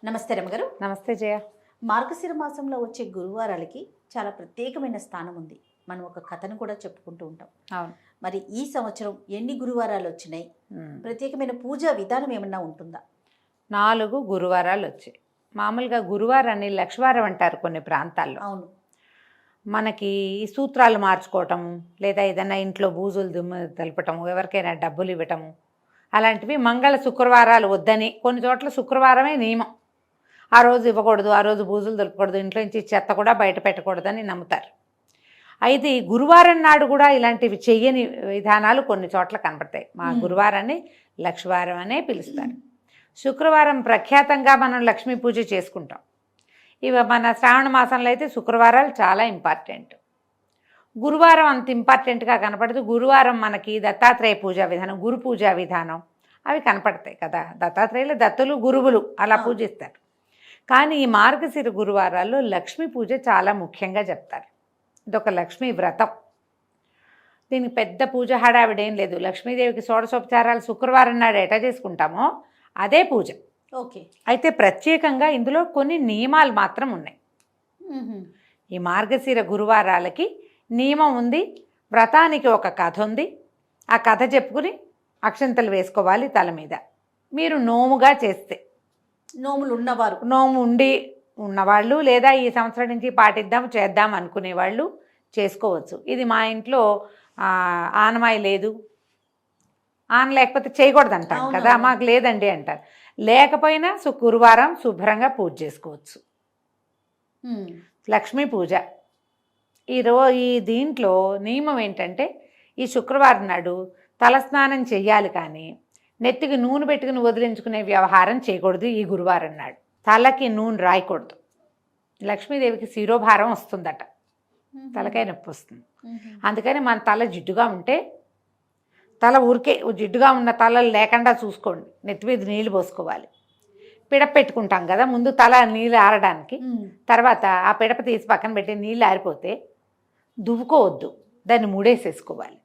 నమస్తే రమగారు. నమస్తే జయ. మార్గశిర మాసంలో వచ్చే గురువారాలకి చాలా ప్రత్యేకమైన స్థానం ఉంది. మనం ఒక కథను కూడా చెప్పుకుంటూ ఉంటాం. అవును. మరి ఈ సంవత్సరం ఎన్ని గురువారాలు వచ్చినాయి? ప్రత్యేకమైన పూజా విధానం ఏమన్నా ఉంటుందా? 4 గురువారాలు వచ్చాయి. మామూలుగా గురువారాన్ని లక్షవారం అంటారు కొన్ని ప్రాంతాల్లో. అవును. మనకి ఈ సూత్రాలు మార్చుకోవటం, లేదా ఏదైనా ఇంట్లో బూజులు దుమ్ము తెలపటము, ఎవరికైనా డబ్బులు ఇవ్వటము, అలాంటివి మంగళ శుక్రవారాలు వద్దని, కొన్ని చోట్ల శుక్రవారమే నియమం. ఆ రోజు ఇవ్వకూడదు, ఆ రోజు బూజులు దులపకూడదు, ఇంట్లో నుంచి చెత్త కూడా బయట పెట్టకూడదని నమ్ముతారు. అయితే ఈ గురువారం నాడు కూడా ఇలాంటివి చెయ్యని విధానాలు కొన్ని చోట్ల కనపడతాయి. మా గురువారాన్ని లక్షవారం అనే పిలుస్తారు. శుక్రవారం ప్రఖ్యాతంగా మనం లక్ష్మీ పూజ చేసుకుంటాం. ఇవి మన శ్రావణ మాసంలో అయితే శుక్రవారాలు చాలా ఇంపార్టెంట్. గురువారం అంత ఇంపార్టెంట్గా కనపడదు. గురువారం మనకి దత్తాత్రేయ పూజా విధానం, గురు పూజా విధానం అవి కనపడతాయి కదా. దత్తాత్రేయులు దత్తులు గురువులు అలా పూజిస్తారు. కానీ ఈ మార్గశిర గురువారాల్లో లక్ష్మీ పూజ చాలా ముఖ్యంగా చెప్తారు. ఇదొక లక్ష్మీ వ్రతం. దీనికి పెద్ద పూజ హడావిడేం లేదు. లక్ష్మీదేవికి షోడశోపచారాలు శుక్రవారం నాడు ఎటా చేసుకుంటామో అదే పూజ. ఓకే. అయితే ప్రత్యేకంగా ఇందులో కొన్ని నియమాలు మాత్రం ఉన్నాయి. ఈ మార్గశిర గురువారాలకి నియమం ఉంది. వ్రతానికి ఒక కథ ఉంది. ఆ కథ చెప్పుకుని అక్షంతలు వేసుకోవాలి తల మీద. మీరు నోముగా చేస్తే, నోములు ఉన్నవారు, నోము ఉన్నవాళ్ళు, లేదా ఈ సంవత్సరం నుంచి చేద్దాం అనుకునేవాళ్ళు చేసుకోవచ్చు. ఇది మా ఇంట్లో ఆనమాయి లేదు, లేకపోతే చేయకూడదు అంటారు కదా, మాకు లేదండి అంటారు. లేకపోయినా గురువారం శుభ్రంగా పూజ చేసుకోవచ్చు. లక్ష్మీ పూజ ఈ దీంట్లో నియమం ఏంటంటే, ఈ శుక్రవారం నాడు తలస్నానం చెయ్యాలి, కానీ నెత్తికి నూనె పెట్టుకుని వదిలించుకునే వ్యవహారం చేయకూడదు. ఈ గురువారం నాడు తలకి నూనె రాయకూడదు. లక్ష్మీదేవికి శిరోభారం వస్తుందట, తలకాయ నొప్పి వస్తుంది. అందుకని మన తల జిడ్డుగా ఉంటే, తల ఊరికే జిడ్డుగా ఉన్న తలలు లేకుండా చూసుకోండి. నెత్తి మీద నీళ్ళు పోసుకోవాలి. పిడప పెట్టుకుంటాం కదా, ముందు తల నీళ్ళు ఆరడానికి, తర్వాత ఆ పిడప తీసి పక్కన పెట్టి నీళ్ళు ఆరిపోతే దువ్వుకోవద్దు, దాన్ని మూడేసేసుకోవాలి.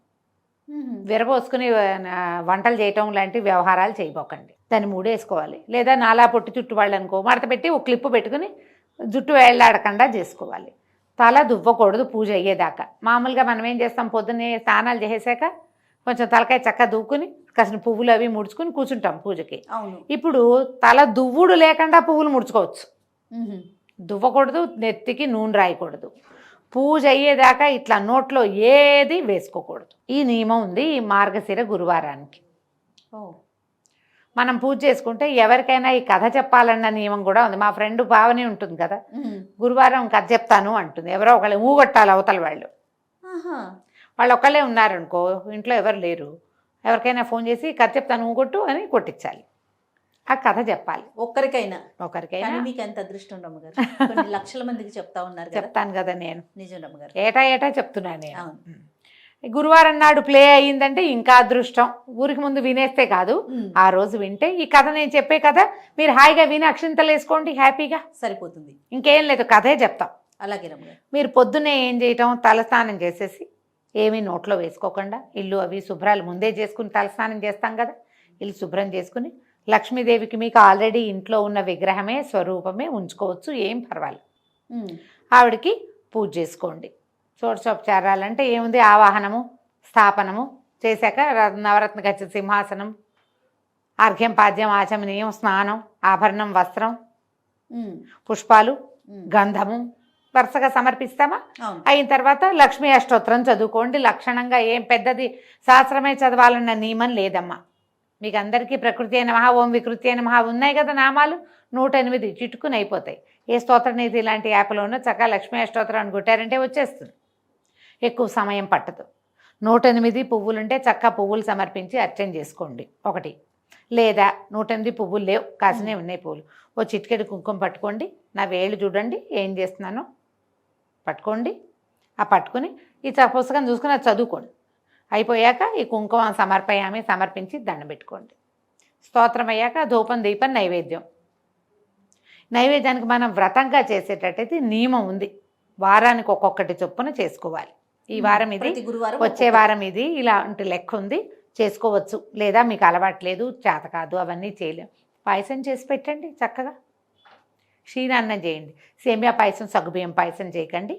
విరబోసుకుని వంటలు చేయటం లాంటి వ్యవహారాలు చేయబోకండి. దాన్ని మూడేసుకోవాలి. లేదా నాలా పొట్టి చుట్టు వాళ్ళు అనుకో, మడత పెట్టి ఒక క్లిప్పు పెట్టుకుని జుట్టు వేళ్లాడకుండా చేసుకోవాలి. తల దువ్వకూడదు పూజ అయ్యేదాకా. మామూలుగా మనం ఏం చేస్తాం, పొద్దున్నే స్నానాలు చేసాక కొంచెం తలకాయ చక్కగా దువ్వుకుని కాసిన పువ్వులు అవి ముడుచుకుని కూర్చుంటాం పూజకి. ఇప్పుడు తల దువ్వుడు లేకుండా పువ్వులు ముడుచుకోవచ్చు. దువ్వకూడదు, నెత్తికి నూనె రాయకూడదు. పూజ అయ్యేదాకా ఇట్లా నోట్లో ఏది వేసుకోకూడదు. ఈ నియమం ఉంది ఈ మార్గశిర గురువారానికి. మనం పూజ చేసుకుంటే ఎవరికైనా ఈ కథ చెప్పాలన్న నియమం కూడా ఉంది. మా ఫ్రెండ్ భావనే ఉంటుంది కదా, గురువారం కథ చెప్తాను అంటుంది. ఎవరో ఒకళ్ళు ఊగొట్టాలి అవతల వాళ్ళు ఒకళ్ళే ఉన్నారనుకో, ఇంట్లో ఎవరు లేరు, ఎవరికైనా ఫోన్ చేసి కథ చెప్తాను ఊగొట్టు అని కొట్టించాలి. ఆ కథ చెప్పాలి ఒకరికైనా. మీకు ఎంత అదృష్టం రమ్మగారు, కొన్ని లక్షల మందికి చెప్తా ఉన్నారు. చెప్తాను కదా నేను, నిజం రమ్మగారు, ఏటా చెప్తున్నాను నేను. గురువారం నాడు ప్లే అయ్యిందంటే ఇంకా అదృష్టం. ఊరికి ముందు వినేస్తే కాదు, ఆ రోజు వింటే ఈ కథ నేను చెప్పే కథ మీరు హాయిగా విని అక్షింతలు వేసుకోండి, హ్యాపీగా సరిపోతుంది. ఇంకేం లేదు, కథే చెప్తాం. అలాగే రమ్మగారు. మీరు పొద్దున్నే ఏం చేయటం, తలస్నానం చేసేసి ఏమీ నోట్లో వేసుకోకుండా, ఇల్లు అవి శుభ్రాలు ముందే చేసుకుని తలస్నానం చేస్తాం కదా, ఇల్లు శుభ్రం చేసుకుని లక్ష్మీదేవికి మీకు ఆల్రెడీ ఇంట్లో ఉన్న విగ్రహమే స్వరూపమే ఉంచుకోవచ్చు, ఏం పర్వాలేదు. ఆవిడకి పూజ చేసుకోండి. షోడశోపచారాలంటే ఏముంది, ఆవాహనము స్థాపనము చేశాక నవరత్న గచ్చ సింహాసనం, అర్ఘ్యం పాద్యం ఆచమనీయం, స్నానం, ఆభరణం, వస్త్రం, పుష్పాలు, గంధము వరుసగా సమర్పిస్తామా. అయిన తర్వాత లక్ష్మీ అష్టోత్తరం చదువుకోండి. లక్షణంగా ఏం పెద్దది శాస్త్రమే చదవాలన్న నియమం లేదమ్మా. మీకు అందరికీ ప్రకృతి నమః, ఓం వికృతి నమః ఉన్నాయి కదా నామాలు, 108 చిటుకుని అయిపోతాయి. ఏ స్తోత్రనీతి ఇలాంటి యాప్లోనూ చక్కగా లక్ష్మీ అష్టోత్తరం అని కొట్టారంటే వచ్చేస్తుంది, ఎక్కువ సమయం పట్టదు. 108 పువ్వులుంటే చక్కగా పువ్వులు సమర్పించి అర్చన చేసుకోండి ఒకటి. లేదా 108 పువ్వులు లేవు, కాసినే ఉన్నాయి పువ్వులు, ఓ చిటికెడు కుంకుమ పట్టుకోండి. నా వేళ్ళు చూడండి ఏం చేస్తున్నానో పట్టుకోండి. ఆ పట్టుకుని ఈ పుస్తకం చూసుకుని అది చదువుకోండి. అయిపోయాక ఈ కుంకుమ సమర్పించి దండం పెట్టుకోండి. స్తోత్రం అయ్యాక ధూపం, దీపం, నైవేద్యానికి మనం వ్రతంగా చేసేటట్టయితే నియమం ఉంది. వారానికి ఒక్కొక్కటి చొప్పున చేసుకోవాలి. ఈ వారం ఇది, వచ్చే వారం ఇది, ఇలాంటి లెక్క ఉంది. చేసుకోవచ్చు. లేదా మీకు అలవాటు లేదు, చేత కాదు, అవన్నీ చేయలేం, పాయసం చేసి పెట్టండి చక్కగా. క్షీరాన్నం చేయండి. సేమియా పాయసం, సగ్గుబియ్యం పాయసం చేయకండి.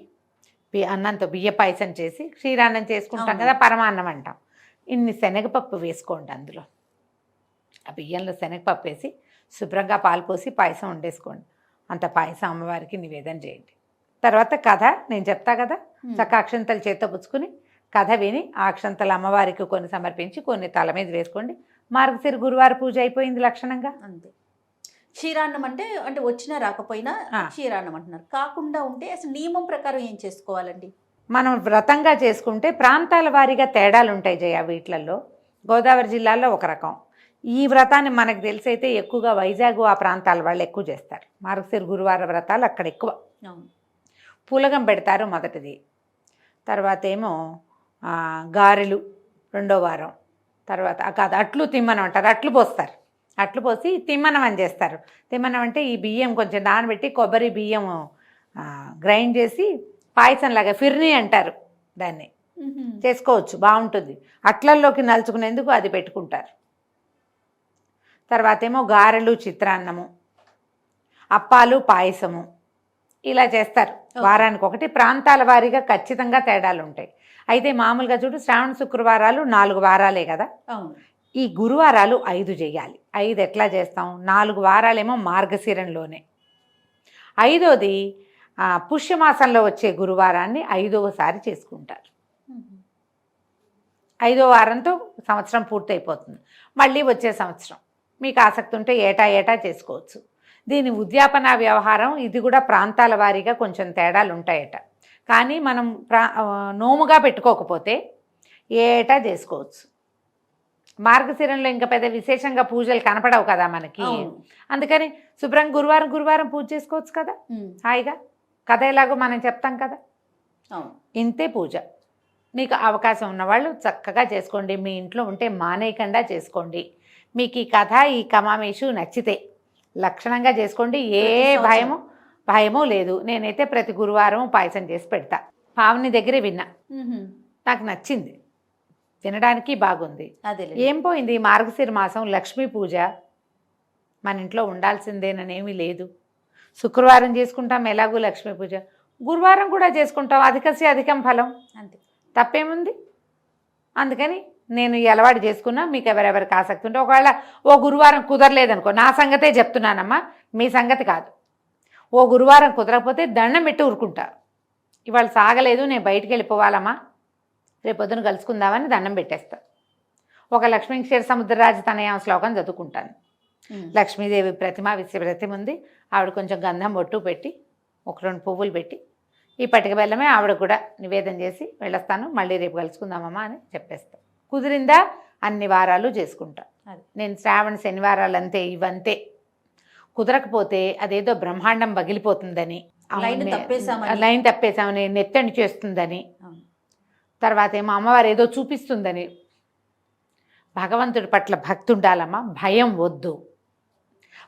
అన్నంతో బియ్య పాయసం చేసి క్షీరాన్నం చేసుకుంటాం అవును. కదా, పరమాన్నం అంటాం. ఇన్ని శనగపప్పు వేసుకోండి అందులో. ఆ బియ్యంలో శనగపప్పు వేసి శుభ్రంగా పాలు పోసి పాయసం వండేసుకోండి. అంత పాయసం అమ్మవారికి నివేదన చేయండి. తర్వాత కథ నేను చెప్తా కదా, చక్క అక్షంతలు చేత్తో పుచ్చుకుని కథ విని ఆ అక్షంతలు అమ్మవారికి కొన్ని సమర్పించి కొన్ని తల మీద వేసుకోండి. మార్గశిర గురువారం పూజ అయిపోయింది లక్షణంగా. అంతే. క్షీరాన్నం అంటే అంటే వచ్చినా రాకపోయినా క్షీరాన్నం అంటున్నారు. కాకుండా ఉంటే అసలు నియమం ప్రకారం ఏం చేసుకోవాలండి? మనం వ్రతంగా చేసుకుంటే ప్రాంతాల వారీగా తేడాలు ఉంటాయి జయ. వీటిలలో గోదావరి జిల్లాలో ఒక రకం. ఈ వ్రతాన్ని మనకు తెలిసైతే ఎక్కువగా వైజాగ్ ఆ ప్రాంతాల వాళ్ళు ఎక్కువ చేస్తారు. మార్గశిర గురువార వ్రతాలు అక్కడ ఎక్కువ. పూలగం పెడతారు మొదటిది. తర్వాత ఏమో గారెలు రెండో వారం. తర్వాత కాదు, అట్లు తిమ్మనం అంటారు. అట్లు పోస్తారు. అట్లు పోసి తిమ్మనం అని చేస్తారు. తిమ్మనం అంటే ఈ బియ్యం కొంచెం నానబెట్టి కొబ్బరి బియ్యం గ్రైండ్ చేసి పాయసంలాగా ఫిర్నీ అంటారు దాన్ని. చేసుకోవచ్చు, బాగుంటుంది. అట్లల్లోకి నలుచుకునేందుకు అది పెట్టుకుంటారు. తర్వాత ఏమో గారెలు, చిత్రాన్నము, అప్పాలు, పాయసము ఇలా చేస్తారు. వారానికి ఒకటి. ప్రాంతాల వారీగా ఖచ్చితంగా తేడాలు ఉంటాయి. అయితే మామూలుగా చూడు, శ్రావణ శుక్రవారాలు 4 వారాలే కదా. ఈ గురువారాలు 5 చేయాలి. 5 ఎట్లా చేస్తాం? 4 వారాలేమో మార్గశిరంలోనే, 5వది పుష్యమాసంలో వచ్చే గురువారాన్ని 5వసారి చేసుకుంటారు. 5వ వారంతో సంవత్సరం పూర్తయిపోతుంది. మళ్ళీ వచ్చే సంవత్సరం మీకు ఆసక్తి ఉంటే ఏటా చేసుకోవచ్చు. దీని ఉద్యాపన వ్యవహారం ఇది కూడా ప్రాంతాల వారీగా కొంచెం తేడాలు ఉంటాయట. కానీ మనం నోముగా పెట్టుకోకపోతే ఏటా చేసుకోవచ్చు. మార్గశిరంలో ఇంకా పెద్ద విశేషంగా పూజలు కనపడవు కదా మనకి. అందుకని శుభ్రంగా గురువారం పూజ చేసుకోవచ్చు కదా హాయిగా. కథ ఎలాగో మనం చెప్తాం కదా, ఇంతే పూజ. మీకు అవకాశం ఉన్నవాళ్ళు చక్కగా చేసుకోండి. మీ ఇంట్లో ఉంటే మానేయకుండా చేసుకోండి. మీకు ఈ కథ, ఈ కమామేషు నచ్చితే లక్షణంగా చేసుకోండి. ఏ భయమో లేదు. నేనైతే ప్రతి గురువారం పాయసం చేసి పెడతా. పావని దగ్గరే విన్నా, నాకు నచ్చింది, తినడానికి బాగుంది. ఏం పోయింది మార్గశిర మాసం లక్ష్మీ పూజ మన ఇంట్లో ఉండాల్సిందేననేమీ లేదు. శుక్రవారం చేసుకుంటాం ఎలాగూ లక్ష్మీ పూజ, గురువారం కూడా చేసుకుంటాం. అధికస్య అధికం ఫలం, అంతే, తప్పేముంది. అందుకని నేను ఈ అలవాటు చేసుకున్నా. మీకు ఎవరెవరికి ఆసక్తి ఉంటే, ఒకవేళ ఓ గురువారం కుదరలేదనుకో, నా సంగతే చెప్తున్నానమ్మా, మీ సంగతి కాదు. ఓ గురువారం కుదరకపోతే దండం పెట్టి ఊరుకుంటా. ఇవాళ సాగలేదు, నేను బయటికి వెళ్ళిపోవాలమ్మా, రేపొద్దున కలుసుకుందామని దండం పెట్టేస్తా. ఒక లక్ష్మీ క్షీర సముద్రరాజు తనయ శ్లోకం చదువుకుంటాను. లక్ష్మీదేవి ప్రతిమ ఉంది. ఆవిడ కొంచెం గంధం బొట్టు పెట్టి 1-2 పువ్వులు పెట్టి ఈ పటిక బెల్లమే ఆవిడ కూడా నివేదన చేసి వెళ్ళొస్తాను. మళ్ళీ రేపు కలుసుకుందామమ్మా అని చెప్పేస్తాను. కుదిరిందా అన్ని వారాలు చేసుకుంటా. నేను శ్రావణ శనివారాలు అంతే, ఇవంతే. కుదరకపోతే అదేదో బ్రహ్మాండం పగిలిపోతుందని, లైన్ తప్పేసామని, నెత్తని చేస్తుందని, తర్వాత ఏమో అమ్మవారు ఏదో చూపిస్తుందని. భగవంతుడి పట్ల భక్తి ఉండాలమ్మా, భయం వద్దు.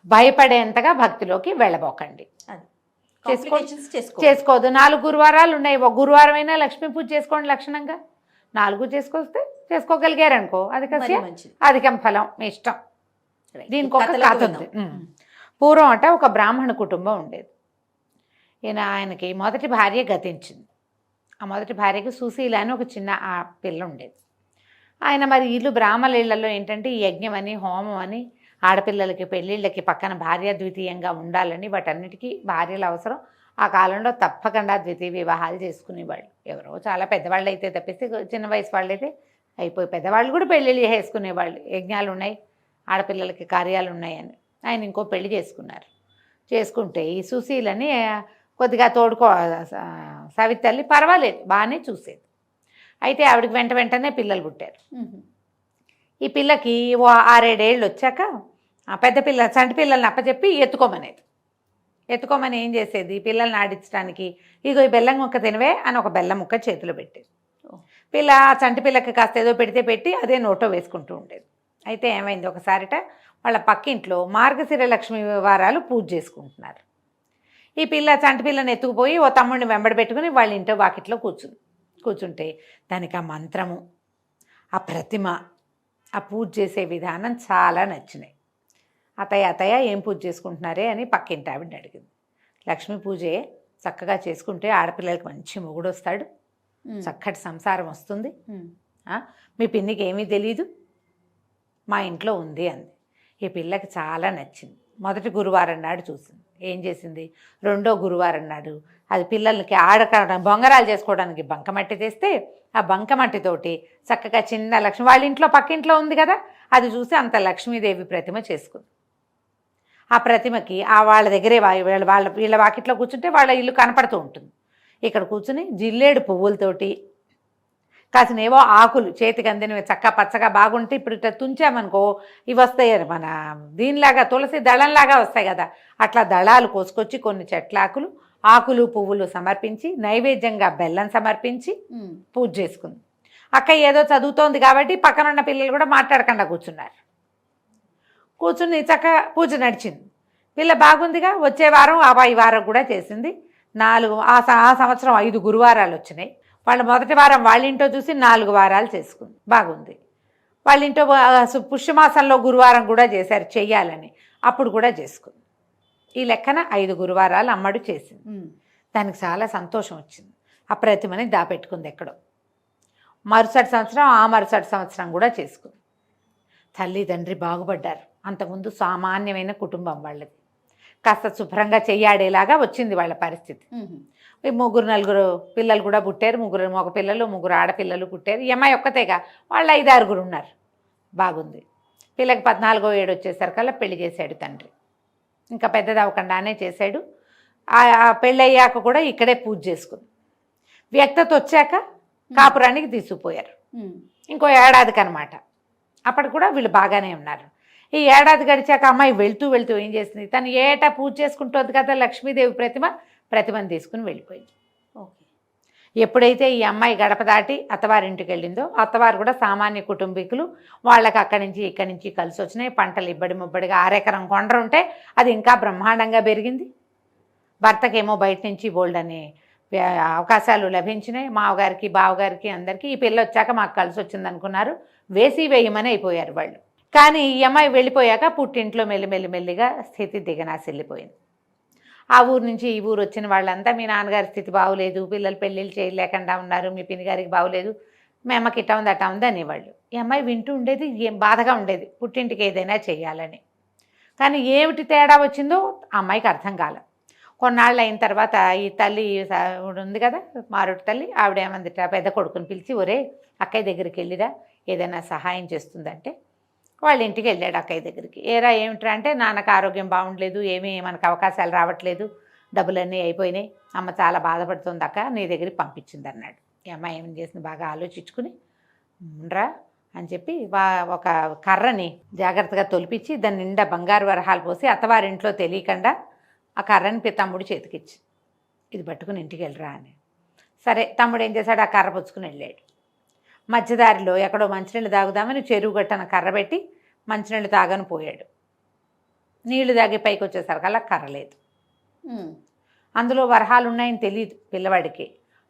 భయపడేంతగా భక్తిలోకి వెళ్ళబోకండి. చేసుకోవద్దు. 4 గురువారాలు ఉన్నాయి. ఒక గురువారం అయినా లక్ష్మీ పూజ చేసుకోండి లక్షణంగా. 4 చేసుకోగలిగారనుకో, అధికం ఫలం, మీ ఇష్టం. దీనికి ఒక కథ ఉంది. పూర్వం అట ఒక బ్రాహ్మణ కుటుంబం ఉండేది. ఆయనకి మొదటి భార్య గతించింది. ఆ మొదటి భార్యకి సుశీల అని ఒక చిన్న పిల్ల ఉండేది. ఆయన మరి ఇల్లు బ్రాహ్మణ ఇళ్లలో ఏంటంటే ఈ యజ్ఞం అని, హోమం అని, ఆడపిల్లలకి పెళ్ళిళ్ళకి పక్కన భార్య ద్వితీయంగా ఉండాలని, వాటన్నిటికీ భార్యలు అవసరం. ఆ కాలంలో తప్పకుండా ద్వితీయ వివాహాలు చేసుకునేవాళ్ళు. ఎవరో చాలా పెద్దవాళ్ళు అయితే తప్పిస్తే, చిన్న వయసు వాళ్ళు అయితే అయిపోయి, పెద్దవాళ్ళు కూడా పెళ్ళిళ్ళు చేసుకునేవాళ్ళు. యజ్ఞాలు ఉన్నాయి, ఆడపిల్లలకి కార్యాలు ఉన్నాయని. ఆయన ఇంకో పెళ్లి చేసుకుంటే ఈ సుశీలని కొద్దిగా సవితల్లి పర్వాలేదు, బాగానే చూసేది. అయితే ఆవిడకి వెంటనే పిల్లలు పుట్టారు. ఈ పిల్లకి 6-7 ఏళ్ళు వచ్చాక పెద్ద పిల్ల చంటి పిల్లల్ని అప్పచెప్పి ఎత్తుకోమని ఏం చేసేది, పిల్లల్ని ఆడించడానికి ఇగో ఈ బెల్లం ముక్క తినవే అని ఒక బెల్లం ముక్క చేతిలో పెట్టేది. పిల్ల చంటి పిల్లకి కాస్త ఏదో పెట్టి అదే నోటో వేసుకుంటూ ఉండేది. అయితే ఏమైంది, ఒకసారిట వాళ్ళ పక్కింట్లో మార్గశిర లక్ష్మీ వారాలు పూజ చేసుకుంటున్నారు. ఈ పిల్ల చంటి పిల్లని ఎత్తుకుపోయి ఓ తమ్ముడిని వెంబడి పెట్టుకుని వాళ్ళ ఇంట్లో వాకిట్లో కూర్చుంటే దానికి ఆ మంత్రము, ఆ ప్రతిమ, ఆ పూజ చేసే విధానం చాలా నచ్చినాయి. అత్తయ్య ఏం పూజ చేసుకుంటున్నారే అని పక్కింటి ఆవిడని అడిగింది. లక్ష్మీ పూజే చక్కగా చేసుకుంటే ఆడపిల్లలకి మంచి మొగుడు వస్తాడు, చక్కటి సంసారం వస్తుంది. మీ పిన్నికి ఏమీ తెలీదు, మా ఇంట్లో ఉంది అంది. ఈ పిల్లకి చాలా నచ్చింది. మొదటి గురువారం నాడు చూసింది. ఏం చేసింది, రెండో గురువారం నాడు అది పిల్లలకి బొంగరాలు చేసుకోవడానికి బంకమట్టి తెస్తే ఆ బంకమట్టితోటి చక్కగా చిన్న లక్ష్మి వాళ్ళ ఇంట్లో పక్కింట్లో ఉంది కదా, అది చూసి అంత లక్ష్మీదేవి ప్రతిమ చేసుకుంది. ఆ ప్రతిమకి వాళ్ళ దగ్గరే వీళ్ళ వాకిట్లో కూర్చుంటే వాళ్ళ ఇల్లు కనపడుతూ ఉంటుంది. ఇక్కడ కూర్చుని జిల్లేడు పువ్వులతోటి కాసినేవో ఆకులు చేతికి అందినవి చక్క పచ్చగా బాగుంటే ఇప్పుడు ఇట్లా తుంచామనుకో ఇవి వస్తాయి, మన దీనిలాగా తులసి దళంలాగా వస్తాయి కదా, అట్లా దళాలు కోసుకొచ్చి కొన్ని చెట్లాకులు ఆకులు పువ్వులు సమర్పించి నైవేద్యంగా బెల్లం సమర్పించి పూజ చేసుకుంది. అక్క ఏదో చదువుతోంది కాబట్టి పక్కనున్న పిల్లలు కూడా మాట్లాడకుండా కూర్చున్నారు. కూర్చుని చక్కగా పూజ నడిచింది. పిల్ల బాగుందిగా. వచ్చే వారం ఈ వారం కూడా చేసింది. 4 ఆ సంవత్సరం 5 గురువారాలు వచ్చినాయి. వాళ్ళు మొదటి వారం వాళ్ళింటో చూసి 4 వారాలు చేసుకుంది. బాగుంది. వాళ్ళింటో పుష్యమాసంలో గురువారం కూడా చేశారు చెయ్యాలని, అప్పుడు కూడా చేసుకుంది. ఈ లెక్కన 5 గురువారాలు అమ్మడు చేసింది. దానికి చాలా సంతోషం వచ్చింది. ఆ ప్రతిమని దాపెట్టుకుంది ఎక్కడో. మరుసటి సంవత్సరం కూడా చేసుకుంది. తల్లి తండ్రి బాగుపడ్డారు. అంతకుముందు సామాన్యమైన కుటుంబం వాళ్ళది. కాస్త శుభ్రంగా చెయ్యాడేలాగా వచ్చింది వాళ్ళ పరిస్థితి. 3-4 పిల్లలు కూడా పుట్టారు. 3 మగ పిల్లలు 3 ఆడపిల్లలు పుట్టారు. ఈ అమ్మాయి ఒక్కతేగా, వాళ్ళు 5-6 ఉన్నారు. బాగుంది. పిల్లకి 14వ ఏడు వచ్చేసరికల్లా పెళ్లి చేశాడు తండ్రి. ఇంకా పెద్దది అవ్వకుండానే చేశాడు. పెళ్ళయ్యాక కూడా ఇక్కడే పూజ చేసుకుంది. వ్యక్తత వచ్చాక కాపురానికి తీసుకుపోయారు. ఇంకో ఏడాదికి అనమాట. అప్పటికి కూడా వీళ్ళు బాగానే ఉన్నారు. ఈ ఏడాది గడిచాక అమ్మాయి వెళ్తూ ఏం చేసింది, తను ఏటా పూజ చేసుకుంటుంది కదా లక్ష్మీదేవి ప్రతిమను తీసుకుని వెళ్ళిపోయింది. ఓకే. ఎప్పుడైతే ఈ అమ్మాయి గడప దాటి అత్తవారింటికి వెళ్ళిందో, అత్తవారు కూడా సామాన్య కుటుంబీకులు, వాళ్ళకి అక్కడి నుంచి ఇక్కడి నుంచి కలిసి వచ్చినాయి. పంటలు ఇబ్బడి ముబ్బడిగా 6 ఎకరం కొండ ఉంటే అది ఇంకా బ్రహ్మాండంగా పెరిగింది. భర్తకేమో బయట నుంచి బోల్డని అవకాశాలు లభించినాయి. మావగారికి బావగారికి అందరికీ. ఈ పిల్ల వచ్చాక మాకు కలిసి వచ్చింది అనుకున్నారు. వేయమని అయిపోయారు వాళ్ళు. కానీ ఈ అమ్మాయి వెళ్ళిపోయాక పుట్టింట్లో మెల్లిమెల్లిగా స్థితి దిగనాసిల్లిపోయింది. ఆ ఊరు నుంచి ఈ ఊరు వచ్చిన వాళ్ళంతా మీ నాన్నగారి స్థితి బాగోలేదు, పిల్లలు పెళ్ళిళ్ళు చేయలేకుండా ఉన్నారు, మీ పిన్ని గారికి బాగోలేదు, మీ అమ్మకి ఇట్టా ఉంది అట్టా ఉంది అనేవాళ్ళు. ఈ అమ్మాయి వింటూ ఉండేది, ఏం బాధగా ఉండేది పుట్టింటికి ఏదైనా చేయాలని. కానీ ఏమిటి తేడా వచ్చిందో ఆ అమ్మాయికి అర్థం కాలే. కొన్నాళ్ళు అయిన తర్వాత ఈ తల్లి ఉంది కదా మారుటి తల్లి, ఆవిడ ఏమందిట పెద్ద కొడుకుని పిలిచి, ఒరే అక్కయ్య దగ్గరికి వెళ్ళిరా ఏదైనా సహాయం చేస్తుందంటే వాళ్ళ ఇంటికి వెళ్ళాడు అక్కయ్య దగ్గరికి. ఏరా ఏమిట్రా అంటే, నాన్నకు ఆరోగ్యం బాగుండలేదు, ఏమీ మనకు అవకాశాలు రావట్లేదు, డబ్బులన్నీ అయిపోయినాయి, అమ్మ చాలా బాధపడుతుంది అక్క, నీ దగ్గరికి పంపించింది అన్నాడు. ఈ అమ్మాయి ఏమని చేసింది, బాగా ఆలోచించుకుని రా అని చెప్పి ఒక కర్రని జాగ్రత్తగా తొలిపించి దాని నిండా బంగారు వరహాలు పోసి అత్తవారింట్లో తెలియకుండా ఆ కర్రని తమ్ముడు చేతికిచ్చి, ఇది పట్టుకుని ఇంటికి వెళ్ళరా అని. సరే తమ్ముడు ఏం చేశాడు, ఆ కర్ర పుచ్చుకుని వెళ్ళాడు. మధ్యదారిలో ఎక్కడో మంచినీళ్ళు తాగుదామని చెరువు గట్టన కర్ర పెట్టి మంచినీళ్ళు తాగని పోయాడు. నీళ్లు తాగి పైకి వచ్చేసరికల్లా కర్ర లేదు. అందులో వరహాలు ఉన్నాయని తెలియదు పిల్లవాడికి.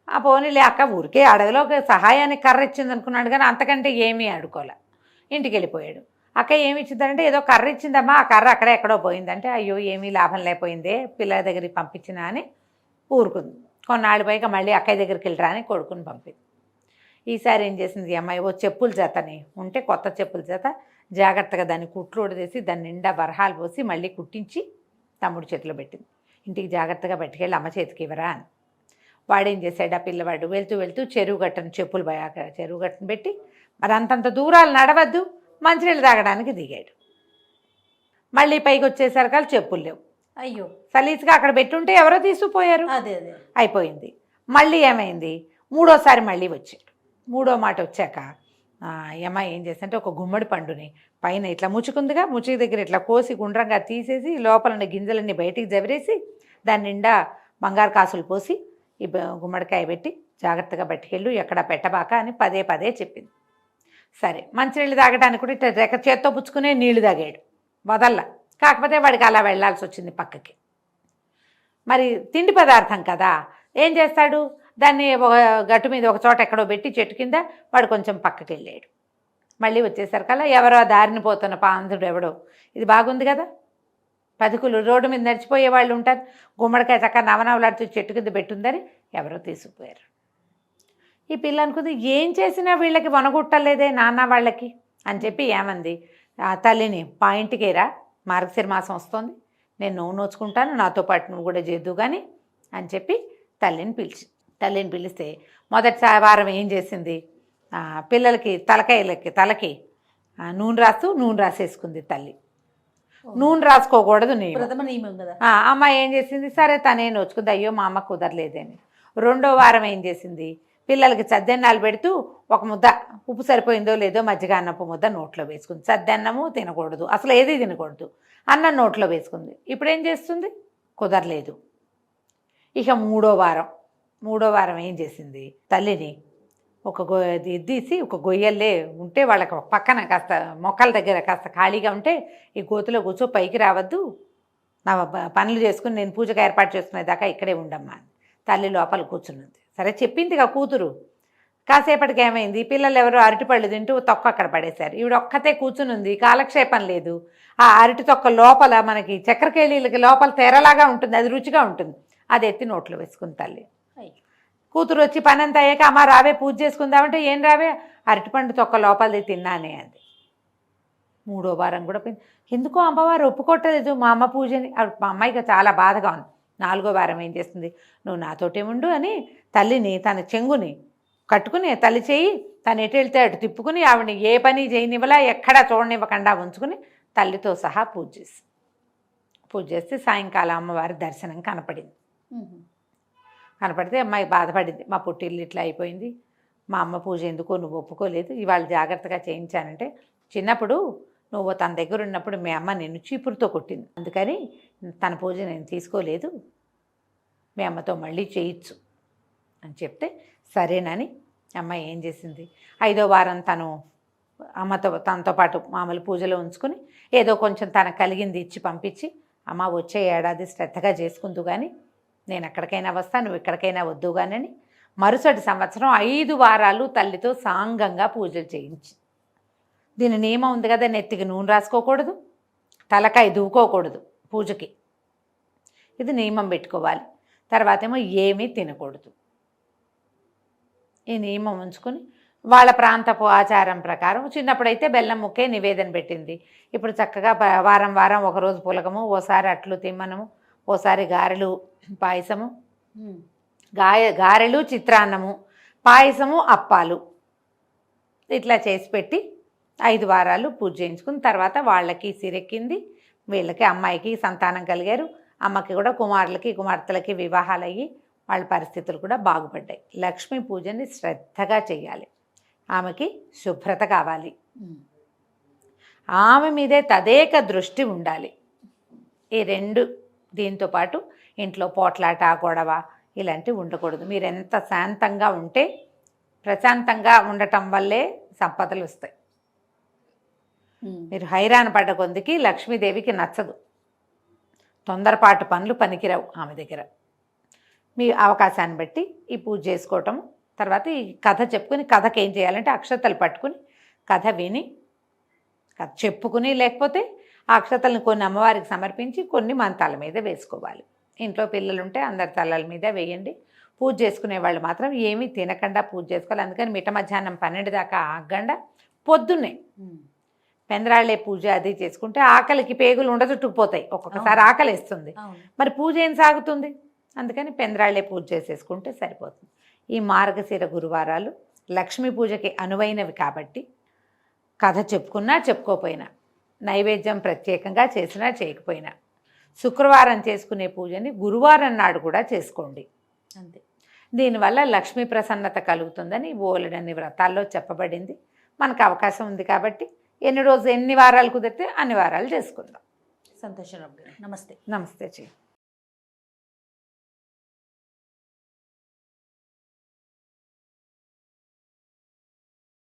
ఆ పోనీలే అక్క ఊరికే అడవిలో సహాయానికి కర్ర ఇచ్చింది అనుకున్నాడు, కానీ అంతకంటే ఏమీ ఆడుకోలే. ఇంటికి వెళ్ళిపోయాడు. అక్క ఏమి ఇచ్చిందంటే, ఏదో కర్ర ఇచ్చిందమ్మా, ఆ కర్ర అక్కడే ఎక్కడో పోయిందంటే, అయ్యో ఏమీ లాభం లేకపోయిందే పిల్లల దగ్గరికి పంపించినా అని ఊరుకుంది. కొన్నాళ్ళు పైగా మళ్ళీ అక్కయ్య దగ్గరికి వెళ్ళరా అని కొడుకుని పంపింది. ఈసారి ఏం చేసింది అమ్మాయి, ఓ చెప్పుల చేతని ఉంటే కొత్త చెప్పుల చేత జాగ్రత్తగా దాన్ని కుట్లు ఉడదీసి దాన్ని నిండా వరహాలు పోసి మళ్ళీ కుట్టించి తమ్ముడు చేతిలో పెట్టింది. ఇంటికి జాగ్రత్తగా పట్టుకెళ్ళి అమ్మ చేతికి ఇవ్వరా అని. వాడేం చేశాడు, ఆ పిల్లవాడు వెళ్తూ చెరువు గట్టను పెట్టి మరి అంతంత దూరాలు నడవద్దు, మంచినీళ్ళు తాగడానికి దిగాడు. మళ్ళీ పైకి వచ్చేసరికి చెప్పులు లేవు. అయ్యో, సలీసుగా అక్కడ పెట్టుంటే ఎవరో తీసుకుపోయారు. అదే అయిపోయింది. మళ్ళీ ఏమైంది, 3వసారి మళ్ళీ వచ్చాడు. 3వ మాట వచ్చాక అమ్మాయి ఏం చేస్తుంటే ఒక గుమ్మడి పండుని పైన ఇట్లా ముచ్చుకుందిగా, ముచ్చుకు దగ్గర ఇట్లా కోసి గుండ్రంగా తీసేసి లోపల గింజలన్నీ బయటికి జవరేసి దాని నిండా బంగారు కాసులు పోసి ఈ గుమ్మడికాయ పెట్టి జాగ్రత్తగా పట్టుకెళ్ళు, ఎక్కడ పెట్టబాక అని పదే చెప్పింది. సరే మంచినీళ్ళు తాగడానికి కూడా ఇట్లా చేత్తో పుచ్చుకునే నీళ్లు తాగాడు వదల్లా. కాకపోతే వాడికి అలా వెళ్ళాల్సి వచ్చింది పక్కకి. మరి తిండి పదార్థం కదా, ఏం చేస్తాడు, దాన్ని ఒక గట్టు మీద ఒక చోట ఎక్కడో పెట్టి చెట్టు కింద వాడు కొంచెం పక్కకి వెళ్ళాడు. మళ్ళీ వచ్చేసరికల్లా ఎవరో దారిని పోతున్న పాంధుడు ఎవడో, ఇది బాగుంది కదా పదుకులు రోడ్డు మీద నడిచిపోయే వాళ్ళు ఉంటారు, గుమ్మడికాయ చక్క నవనవలాడుతూ చెట్టు కింద పెట్టుందని ఎవరో తీసుకుపోయారు. ఈ పిల్ల అనుకుంది ఏం చేసినా వీళ్ళకి వనగొట్టలేదే నాన్న వాళ్ళకి అని చెప్పి ఏమంది, ఆ తల్లిని పాయింట్కి రా, మార్గశిర మాసం వస్తుంది, నేను నువ్వు నోచుకుంటాను, నాతో పాటు నువ్వు కూడా చేద్దు కానీ అని చెప్పి తల్లిని పిలిస్తే మొదటి వారం ఏం చేసింది, పిల్లలకి తలకి నూనె రాసేసుకుంది తల్లి. నూనె రాసుకోకూడదు నియమం కదా. అమ్మాయి ఏం చేసింది, సరే తనే నోచుకుంది, అయ్యో మా అమ్మ కుదరలేదని. రెండో వారం ఏం చేసింది, పిల్లలకి చద్దెన్నాలు పెడుతూ ఒక ముద్ద ఉప్పు సరిపోయిందో లేదో మజ్జిగ అన్నపు ముద్ద నోట్లో వేసుకుంది. చద్దన్నము తినకూడదు, అసలు ఏది తినకూడదు, అన్నం నోట్లో వేసుకుంది. ఇప్పుడు ఏం చేస్తుంది, కుదరలేదు. ఇక మూడో వారం ఏం చేసింది, తల్లిని ఒక తీసి ఒక గొయ్యల్లే ఉంటే వాళ్ళకి పక్కన కాస్త మొక్కల దగ్గర కాస్త ఖాళీగా ఉంటే ఈ గోతులో కూర్చో, పైకి రావద్దు, నా పనులు చేసుకుని నేను పూజకు ఏర్పాటు చేసుకునేదాకా ఇక్కడే ఉండమ్మా. తల్లి లోపల కూర్చున్నది. సరే చెప్పిందిగా కూతురు. కాసేపటికి ఏమైంది, పిల్లలు ఎవరో అరటిపళ్ళు తింటూ తొక్క అక్కడ పడేశారు. ఈవిడ ఒక్కతే కూర్చుని ఉంది, కాలక్షేపం లేదు. ఆ అరటి తొక్క లోపల మనకి చక్కెరకేళీలకి లోపల తెరలాగా ఉంటుంది, అది రుచిగా ఉంటుంది, అది ఎత్తి నోట్లో వేసుకుంది తల్లి. కూతురు వచ్చి పని అంతా అయ్యాక అమ్మ రావే పూజ చేసుకుందామంటే ఏం రావే, అరటిపండు తొక్క లోపలిది తిన్నానే అంది. మూడో వారం కూడా ఎందుకో అమ్మవారు ఒప్పుకోవట్లేదు మా అమ్మ పూజని. మా అమ్మాయికి చాలా బాధగా ఉంది. నాలుగో వారం ఏం చేస్తుంది, నువ్వు నాతోటే ఉండు అని తల్లిని తన చెంగుని కట్టుకుని తల్లి చేయి తను ఎటు వెళ్తే అటు తిప్పుకుని ఆవిడని ఏ పని చేయనివ్వలా, ఎక్కడా చూడనివ్వకుండా ఉంచుకుని తల్లితో సహా పూజ చేస్తే సాయంకాలం అమ్మవారి దర్శనం కనపడింది. కనపడితే అమ్మాయి బాధపడింది, మా పుట్టిల్లు ఇట్లా అయిపోయింది, మా అమ్మ పూజ ఎందుకో నువ్వు ఒప్పుకోలేదు, ఇవాళ జాగ్రత్తగా చేయించానంటే చిన్నప్పుడు నువ్వు తన దగ్గర ఉన్నప్పుడు మీ అమ్మ నిన్ను చీపురుతో కొట్టింది, అందుకని తన పూజ నేను తీసుకోలేదు, మీ అమ్మతో మళ్ళీ చేయించు అని చెప్తే సరేనని అమ్మాయి ఏం చేసింది, 5వ వారం తనతో పాటు మామూలు పూజలో ఉంచుకొని ఏదో కొంచెం తనకు కలిగింది ఇచ్చి పంపించి, అమ్మ వచ్చే ఏడాది శ్రద్ధగా చేసుకుందు కానీ నేను ఎక్కడికైనా వస్తాను, నువ్వు ఎక్కడికైనా వద్దు కానీ మరుసటి సంవత్సరం 5 వారాలు తల్లితో సాంగంగా పూజలు చేయించి. దీని నియమం ఉంది కదా, నెత్తికి నూనె రాసుకోకూడదు, తలకాయ దువ్వుకోకూడదు పూజకి, ఇది నియమం పెట్టుకోవాలి. తర్వాత ఏమో ఏమీ తినకూడదు. ఈ నియమం ఉంచుకొని వాళ్ళ ప్రాంతపు ఆచారం ప్రకారం చిన్నప్పుడైతే బెల్లం ముక్కే నివేదన పెట్టింది. ఇప్పుడు చక్కగా వారం ఒకరోజు పులగము, ఓసారి అట్లు తిమ్మనము, ఓసారి గారెలు పాయసము, గారెలు చిత్రాన్నము, పాయసము అప్పాలు ఇట్లా చేసి పెట్టి 5 వారాలు పూజ చేయించుకుని తర్వాత వాళ్ళకి సిరెక్కింది, వీళ్ళకి అమ్మాయికి సంతానం కలిగారు, అమ్మకి కూడా కుమారులకి కుమార్తెలకి వివాహాలు అయ్యి వాళ్ళ పరిస్థితులు కూడా బాగుపడ్డాయి. లక్ష్మీ పూజని శ్రద్ధగా చేయాలి, ఆమెకి శుభ్రత కావాలి, ఆమె మీదే తదేక దృష్టి ఉండాలి. ఈ 2 దీంతో పాటు ఇంట్లో పోట్లాట గొడవ ఇలాంటివి ఉండకూడదు. మీరు ఎంత శాంతంగా ఉంటే ప్రశాంతంగా ఉండటం వల్లే సంపదలు వస్తాయి. మీరు హైరాణ పడ్డ కొందికి లక్ష్మీదేవికి నచ్చదు, తొందరపాటు పనులు పనికిరావు ఆమె దగ్గర. మీ అవకాశాన్ని బట్టి ఈ పూజ చేసుకోవటం, తర్వాత ఈ కథ చెప్పుకుని, కథకి ఏం చేయాలంటే అక్షతలు పట్టుకుని కథ విని కథ చెప్పుకుని, లేకపోతే ఆ అక్షతలను కొన్ని అమ్మవారికి సమర్పించి కొన్ని మన తల మీద వేసుకోవాలి. ఇంట్లో పిల్లలుంటే అందరి తలల మీద వేయండి. పూజ చేసుకునే వాళ్ళు మాత్రం ఏమీ తినకుండా పూజ చేసుకోవాలి. అందుకని మిట్ట మధ్యాహ్నం 12 దాకా ఆగకుండా పొద్దున్నే పెందరాళ్ళే పూజ అది చేసుకుంటే ఆకలికి పేగులు ఉండచుట్టుకుపోతాయి, ఒక్కొక్కసారి ఆకలి వేస్తుంది, మరి పూజ ఏం సాగుతుంది. అందుకని పెందరాళ్ళే పూజ చేసేసుకుంటే సరిపోతుంది. ఈ మార్గశిర గురువారాలు లక్ష్మీ పూజకి అనువైనవి కాబట్టి కథ చెప్పుకున్నా చెప్పుకోపోయినా, నైవేద్యం ప్రత్యేకంగా చేసినా చేయకపోయినా, శుక్రవారం చేసుకునే పూజని గురువారం నాడు కూడా చేసుకోండి. అంతే. దీనివల్ల లక్ష్మీ ప్రసన్నత కలుగుతుందని బోలెడన్ని వ్రతాల్లో చెప్పబడింది. మనకు అవకాశం ఉంది కాబట్టి ఎన్ని వారాలు కుదిరితే అన్ని వారాలు చేసుకుందాం. సంతోషం. నమస్తే. నమస్తే చెయ్యి.